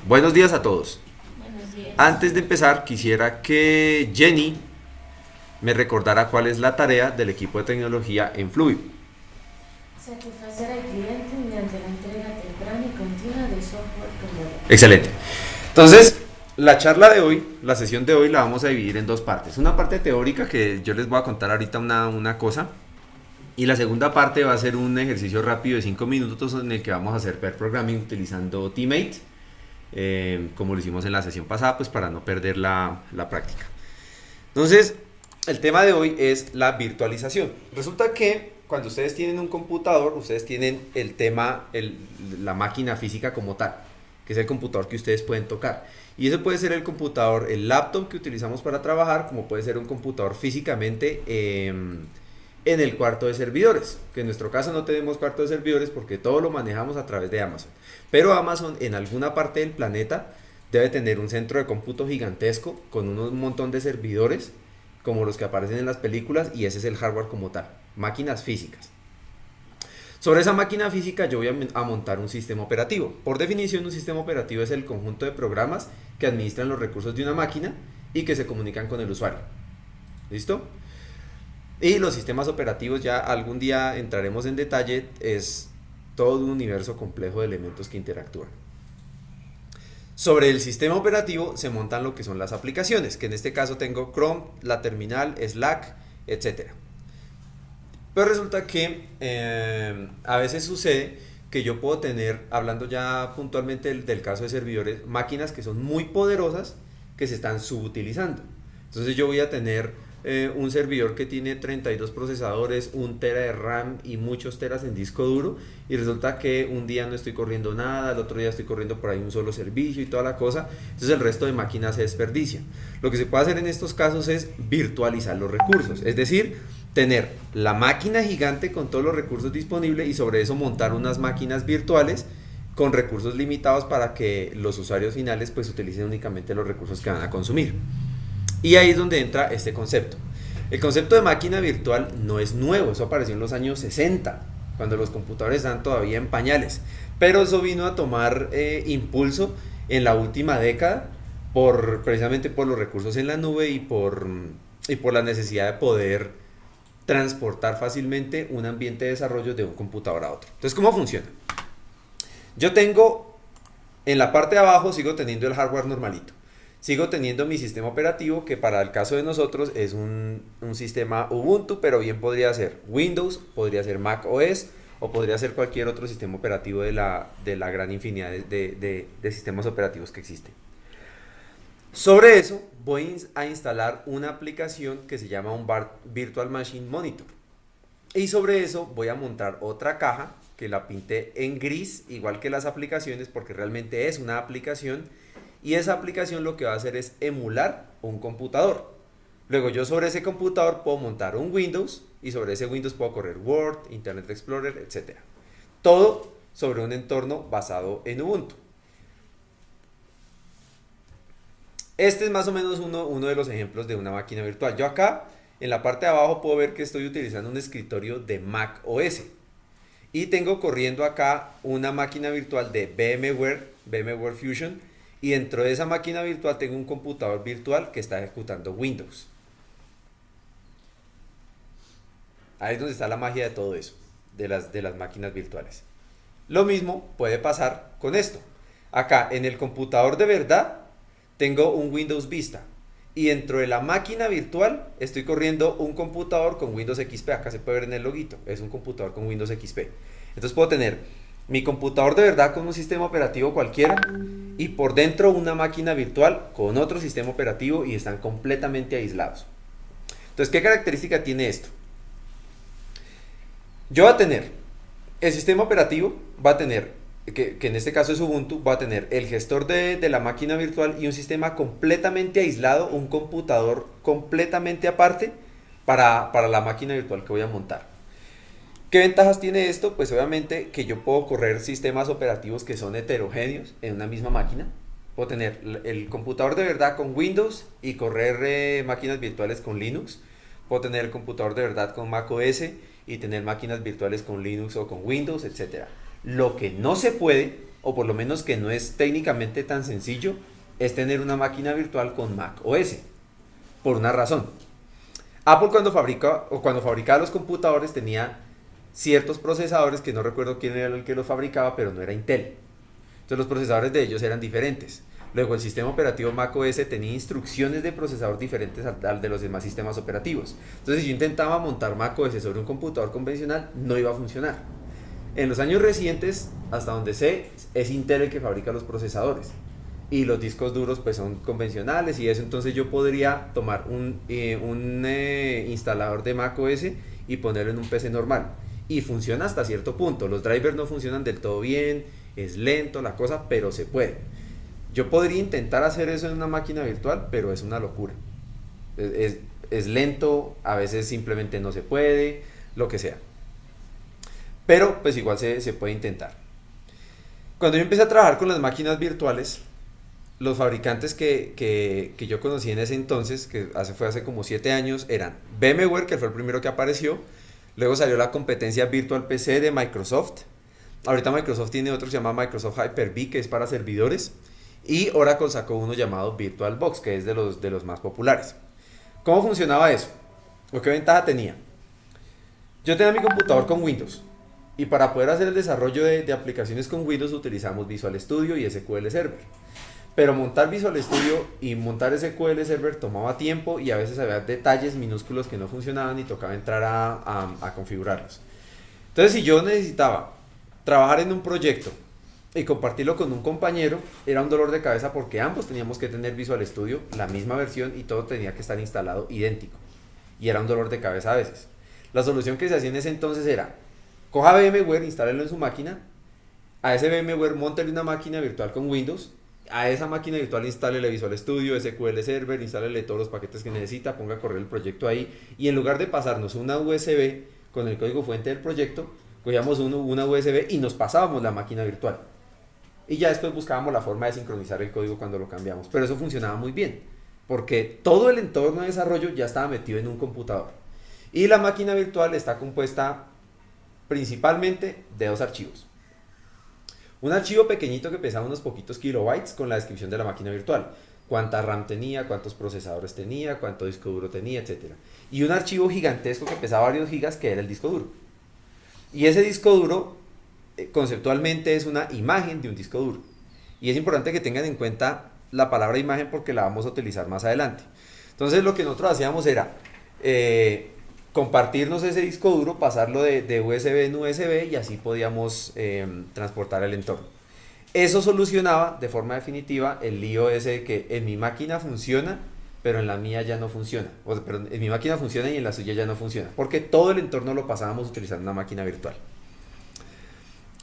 Buenos días a todos. Buenos días. Antes de empezar, quisiera que Jenny me recordara cuál es la tarea del equipo de tecnología en Fluid. Satisfacer al cliente mediante la entrega temprana y continua de software como Excelente. Entonces, la charla de hoy, la sesión de hoy la vamos a dividir en dos partes. Una parte teórica que yo les voy a contar ahorita una cosa. Y la segunda parte va a ser un ejercicio rápido de 5 minutos en el que vamos a hacer pair programming utilizando Teammate, como lo hicimos en la sesión pasada, pues para no perder la práctica. Entonces, el tema de hoy es la virtualización. Resulta que cuando ustedes tienen un computador, ustedes tienen el tema, la máquina física como tal, que es el computador que ustedes pueden tocar. Y eso puede ser el computador, el laptop que utilizamos para trabajar, como puede ser un computador físicamente en el cuarto de servidores, que en nuestro caso no tenemos cuarto de servidores porque todo lo manejamos a través de Amazon. Pero Amazon en alguna parte del planeta debe tener un centro de cómputo gigantesco con un montón de servidores como los que aparecen en las películas, y ese es el hardware como tal, máquinas físicas. Sobre esa máquina física yo voy a montar un sistema operativo. Por definición, un sistema operativo es el conjunto de programas que administran los recursos de una máquina y que se comunican con el usuario. ¿Listo? Y los sistemas operativos, ya algún día entraremos en detalle, es todo un universo complejo de elementos que interactúan. Sobre el sistema operativo se montan lo que son las aplicaciones, que en este caso tengo Chrome, la terminal, Slack, etc. Pero resulta que a veces sucede que yo puedo tener, hablando ya puntualmente del caso de servidores, máquinas que son muy poderosas que se están subutilizando. Entonces yo voy a tener un servidor que tiene 32 procesadores, 1 tera de RAM y muchos teras en disco duro, y resulta que un día no estoy corriendo nada, el otro día estoy corriendo por ahí un solo servicio y toda la cosa. Entonces el resto de máquinas se desperdicia. Lo que se puede hacer en estos casos es virtualizar los recursos, es decir, tener la máquina gigante con todos los recursos disponibles y sobre eso montar unas máquinas virtuales con recursos limitados para que los usuarios finales pues utilicen únicamente los recursos que van a consumir. Y ahí es donde entra este concepto. El concepto de máquina virtual no es nuevo, eso apareció en los años 60, cuando los computadores estaban todavía en pañales. Pero eso vino a tomar impulso en la última década, precisamente por los recursos en la nube y por la necesidad de poder transportar fácilmente un ambiente de desarrollo de un computador a otro. Entonces, ¿cómo funciona? Yo tengo, en la parte de abajo sigo teniendo el hardware normalito. Sigo teniendo mi sistema operativo, que para el caso de nosotros es un sistema Ubuntu, pero bien podría ser Windows, podría ser Mac OS o podría ser cualquier otro sistema operativo de la gran infinidad de sistemas operativos que existen. Sobre eso voy a instalar una aplicación que se llama un Virtual Machine Monitor. Y sobre eso voy a montar otra caja que la pinté en gris, igual que las aplicaciones, porque realmente es una aplicación. Y esa aplicación lo que va a hacer es emular un computador. Luego yo sobre ese computador puedo montar un Windows y sobre ese Windows puedo correr Word, Internet Explorer, etc. Todo sobre un entorno basado en Ubuntu. Este es más o menos uno de los ejemplos de una máquina virtual. Yo acá en la parte de abajo puedo ver que estoy utilizando un escritorio de Mac OS. Y tengo corriendo acá una máquina virtual de VMware Fusion. Y dentro de esa máquina virtual tengo un computador virtual que está ejecutando Windows. Ahí es donde está la magia de todo eso, de las máquinas virtuales. Lo mismo puede pasar con esto. Acá en el computador de verdad tengo un Windows Vista. Y dentro de la máquina virtual estoy corriendo un computador con Windows XP. Acá se puede ver en el loguito. Es un computador con Windows XP. Entonces puedo tener mi computador de verdad con un sistema operativo cualquiera y por dentro una máquina virtual con otro sistema operativo, y están completamente aislados. Entonces, ¿qué característica tiene esto? Yo voy a tener el sistema operativo, va a tener, que en este caso es Ubuntu, va a tener el gestor de la máquina virtual y un sistema completamente aislado, un computador completamente aparte para la máquina virtual que voy a montar. ¿Qué ventajas tiene esto? Pues obviamente que yo puedo correr sistemas operativos que son heterogéneos en una misma máquina. Puedo tener el computador de verdad con Windows y correr máquinas virtuales con Linux. Puedo tener el computador de verdad con Mac OS y tener máquinas virtuales con Linux o con Windows, etc. Lo que no se puede o por lo menos que no es técnicamente tan sencillo, es tener una máquina virtual con Mac OS, por una razón. Apple cuando fabricaba los computadores tenía ciertos procesadores que no recuerdo quién era el que los fabricaba, pero no era Intel. Entonces los procesadores de ellos eran diferentes. Luego el sistema operativo macOS tenía instrucciones de procesador diferentes al de los demás sistemas operativos. Entonces si yo intentaba montar macOS sobre un computador convencional, no iba a funcionar. En los años recientes, hasta donde sé, es Intel el que fabrica los procesadores. Y los discos duros pues son convencionales y eso, entonces yo podría tomar un instalador de macOS y ponerlo en un PC normal. Y funciona hasta cierto punto. Los drivers no funcionan del todo bien, es lento la cosa, pero se puede. Yo podría intentar hacer eso en una máquina virtual, pero es una locura. Es lento, a veces simplemente no se puede, lo que sea. Pero pues igual se puede intentar. Cuando yo empecé a trabajar con las máquinas virtuales, los fabricantes que yo conocí en ese entonces, que fue hace como 7 años, eran VMware, que fue el primero que apareció. Luego salió la competencia Virtual PC de Microsoft. Ahorita Microsoft tiene otro que se llama Microsoft Hyper-V, que es para servidores. Y Oracle sacó uno llamado VirtualBox, que es de los más populares. ¿Cómo funcionaba eso? ¿O qué ventaja tenía? Yo tenía mi computador con Windows. Y para poder hacer el desarrollo de aplicaciones con Windows utilizamos Visual Studio y SQL Server. Pero montar Visual Studio y montar SQL Server tomaba tiempo y a veces había detalles minúsculos que no funcionaban y tocaba entrar a configurarlos. Entonces, si yo necesitaba trabajar en un proyecto y compartirlo con un compañero, era un dolor de cabeza porque ambos teníamos que tener Visual Studio, la misma versión, y todo tenía que estar instalado idéntico. Y era un dolor de cabeza a veces. La solución que se hacía en ese entonces era: coja VMware, instálelo en su máquina, a ese VMware móntele una máquina virtual con Windows, a esa máquina virtual instálele Visual Studio, SQL Server, instálele todos los paquetes que necesita, ponga a correr el proyecto ahí, y en lugar de pasarnos una USB con el código fuente del proyecto, cogíamos una USB y nos pasábamos la máquina virtual. Y ya después buscábamos la forma de sincronizar el código cuando lo cambiamos. Pero eso funcionaba muy bien, porque todo el entorno de desarrollo ya estaba metido en un computador. Y la máquina virtual está compuesta principalmente de 2 archivos. Un archivo pequeñito que pesaba unos poquitos kilobytes con la descripción de la máquina virtual. Cuánta RAM tenía, cuántos procesadores tenía, cuánto disco duro tenía, etc. Y un archivo gigantesco que pesaba varios gigas, que era el disco duro. Y ese disco duro conceptualmente es una imagen de un disco duro. Y es importante que tengan en cuenta la palabra imagen porque la vamos a utilizar más adelante. Entonces lo que nosotros hacíamos era compartirnos ese disco duro, pasarlo de USB en USB y así podíamos transportar el entorno. Eso solucionaba de forma definitiva el lío ese de que en mi máquina funciona, pero en la mía ya no funciona. Pero en mi máquina funciona y en la suya ya no funciona, porque todo el entorno lo pasábamos utilizando una máquina virtual.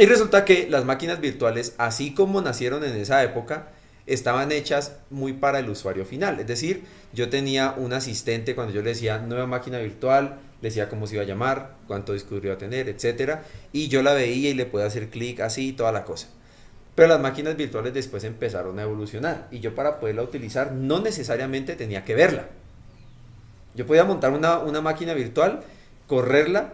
Y resulta que las máquinas virtuales, así como nacieron en esa época, estaban hechas muy para el usuario final. Es decir, yo tenía un asistente cuando yo le decía nueva máquina virtual, le decía cómo se iba a llamar, cuánto disco duro iba a tener, etc. Y yo la veía y le podía hacer clic así y toda la cosa. Pero las máquinas virtuales después empezaron a evolucionar y yo para poderla utilizar no necesariamente tenía que verla. Yo podía montar una máquina virtual, correrla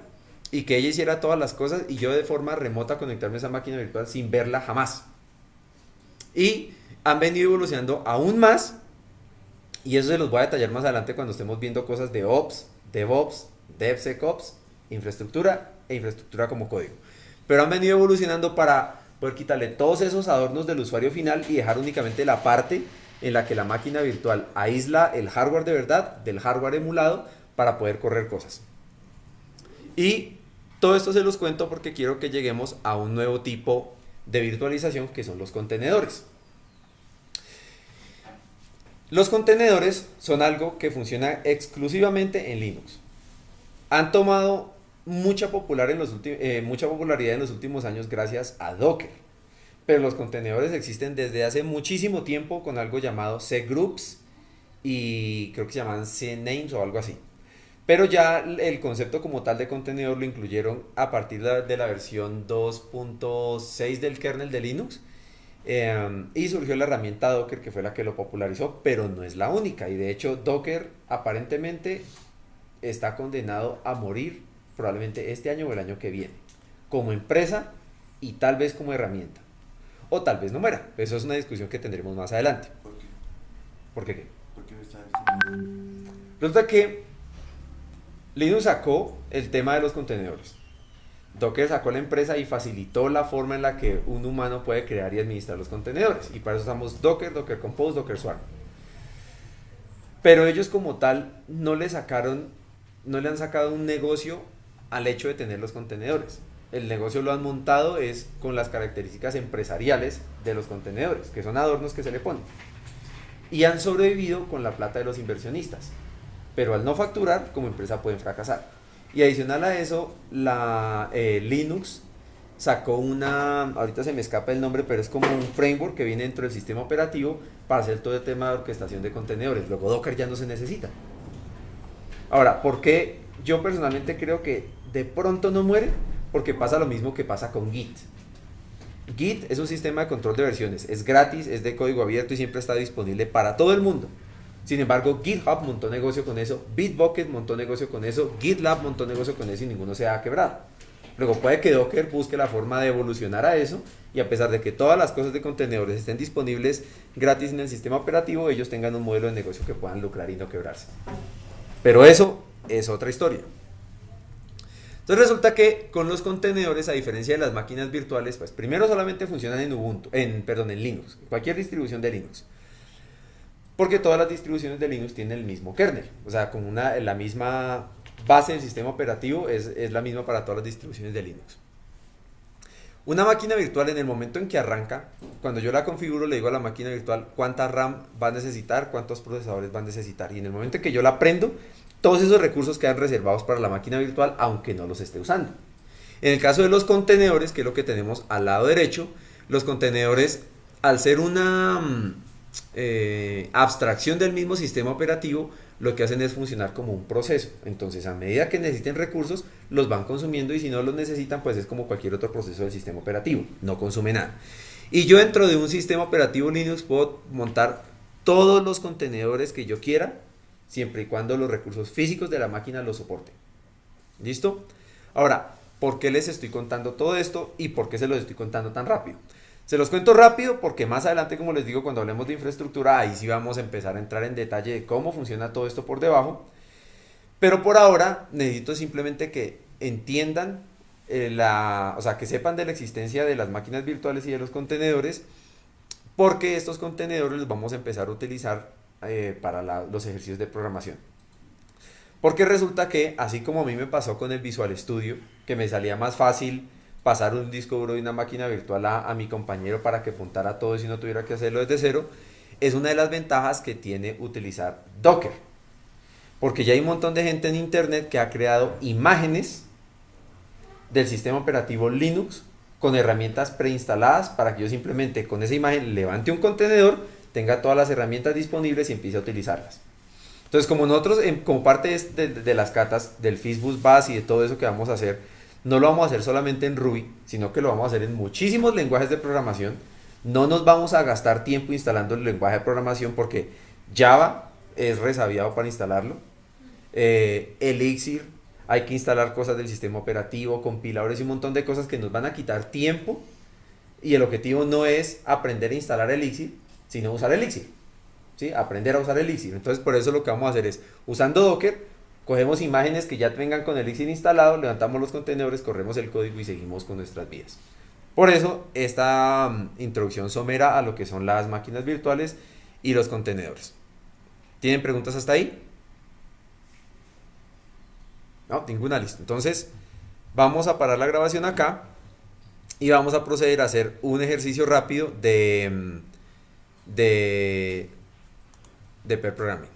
y que ella hiciera todas las cosas y yo de forma remota conectarme a esa máquina virtual sin verla jamás. Y han venido evolucionando aún más y eso se los voy a detallar más adelante cuando estemos viendo cosas de Ops, DevOps, DevSecOps, infraestructura e infraestructura como código. Pero han venido evolucionando para poder quitarle todos esos adornos del usuario final y dejar únicamente la parte en la que la máquina virtual aísla el hardware de verdad del hardware emulado para poder correr cosas. Y todo esto se los cuento porque quiero que lleguemos a un nuevo tipo de virtualización que son los contenedores. Los contenedores son algo que funciona exclusivamente en Linux. Han tomado mucha popularidad en los últimos años gracias a Docker. Pero los contenedores existen desde hace muchísimo tiempo con algo llamado cgroups y creo que se llaman cnames o algo así. Pero ya el concepto como tal de contenedor lo incluyeron a partir de la versión 2.6 del kernel de Linux. Y surgió la herramienta Docker que fue la que lo popularizó, pero no es la única. Y de hecho Docker aparentemente está condenado a morir probablemente este año o el año que viene, como empresa y tal vez como herramienta. o tal vez no muera. Eso es una discusión que tendremos más adelante. ¿Por qué? ¿Por qué qué? ¿Por qué no está definido? Resulta que Linux sacó el tema de los contenedores. Docker sacó la empresa y facilitó la forma en la que un humano puede crear y administrar los contenedores. Y para eso usamos Docker, Docker Compose, Docker Swarm. Pero ellos como tal no le han sacado un negocio al hecho de tener los contenedores. El negocio lo han montado es con las características empresariales de los contenedores, que son adornos que se le ponen. Y han sobrevivido con la plata de los inversionistas. Pero al no facturar, como empresa pueden fracasar. Y adicional a eso, Linux sacó ahorita se me escapa el nombre, pero es como un framework que viene dentro del sistema operativo para hacer todo el tema de orquestación de contenedores. Luego Docker ya no se necesita. Ahora, ¿por qué yo personalmente creo que de pronto no muere? Porque pasa lo mismo que pasa con Git. Git es un sistema de control de versiones, es gratis, es de código abierto y siempre está disponible para todo el mundo. Sin embargo, GitHub montó negocio con eso, Bitbucket montó negocio con eso, GitLab montó negocio con eso y ninguno se ha quebrado. Luego puede que Docker busque la forma de evolucionar a eso y a pesar de que todas las cosas de contenedores estén disponibles gratis en el sistema operativo, ellos tengan un modelo de negocio que puedan lucrar y no quebrarse. Pero eso es otra historia. Entonces resulta que con los contenedores, a diferencia de las máquinas virtuales, pues primero solamente funcionan en Linux, cualquier distribución de Linux. Porque todas las distribuciones de Linux tienen el mismo kernel, o sea, como la misma base del sistema operativo es la misma para todas las distribuciones de Linux. Una máquina virtual en el momento en que arranca, cuando yo la configuro le digo a la máquina virtual cuánta RAM va a necesitar, cuántos procesadores va a necesitar y en el momento en que yo la prendo, todos esos recursos quedan reservados para la máquina virtual aunque no los esté usando. En el caso de los contenedores, que es lo que tenemos al lado derecho, los contenedores al ser una abstracción del mismo sistema operativo, lo que hacen es funcionar como un proceso. Entonces a medida que necesiten recursos los van consumiendo y si no los necesitan pues es como cualquier otro proceso del sistema operativo, no consume nada. Y yo dentro de un sistema operativo Linux puedo montar todos los contenedores que yo quiera siempre y cuando los recursos físicos de la máquina lo soporten. ¿Listo? Ahora, ¿por qué les estoy contando todo esto y por qué se los estoy contando tan rápido? Se los cuento rápido porque más adelante, como les digo, cuando hablemos de infraestructura, ahí sí vamos a empezar a entrar en detalle de cómo funciona todo esto por debajo. Pero por ahora necesito simplemente que entiendan, o sea, que sepan de la existencia de las máquinas virtuales y de los contenedores, porque estos contenedores los vamos a empezar a utilizar para los ejercicios de programación. Porque resulta que, así como a mí me pasó con el Visual Studio, que me salía más fácil pasar un disco duro de una máquina virtual a mi compañero para que apuntara todo y no tuviera que hacerlo desde cero, es una de las ventajas que tiene utilizar Docker. Porque ya hay un montón de gente en internet que ha creado imágenes del sistema operativo Linux con herramientas preinstaladas para que yo simplemente con esa imagen levante un contenedor, tenga todas las herramientas disponibles y empiece a utilizarlas. Entonces, como nosotros, como parte de las catas del FizzBuzz Bash y de todo eso que vamos a hacer, no lo vamos a hacer solamente en Ruby, sino que lo vamos a hacer en muchísimos lenguajes de programación. No nos vamos a gastar tiempo instalando el lenguaje de programación porque Java es resabiado para instalarlo. Elixir, hay que instalar cosas del sistema operativo, compiladores y un montón de cosas que nos van a quitar tiempo. Y el objetivo no es aprender a instalar Elixir, sino usar Elixir. ¿Sí? Aprender a usar Elixir. Entonces, por eso lo que vamos a hacer es, usando Docker, cogemos imágenes que ya vengan con Elixir instalado, levantamos los contenedores, corremos el código y seguimos con nuestras vidas. Por eso, esta introducción somera a lo que son las máquinas virtuales y los contenedores. ¿Tienen preguntas hasta ahí? No, ninguna, listo. Entonces, vamos a parar la grabación acá y vamos a proceder a hacer un ejercicio rápido de pair programming.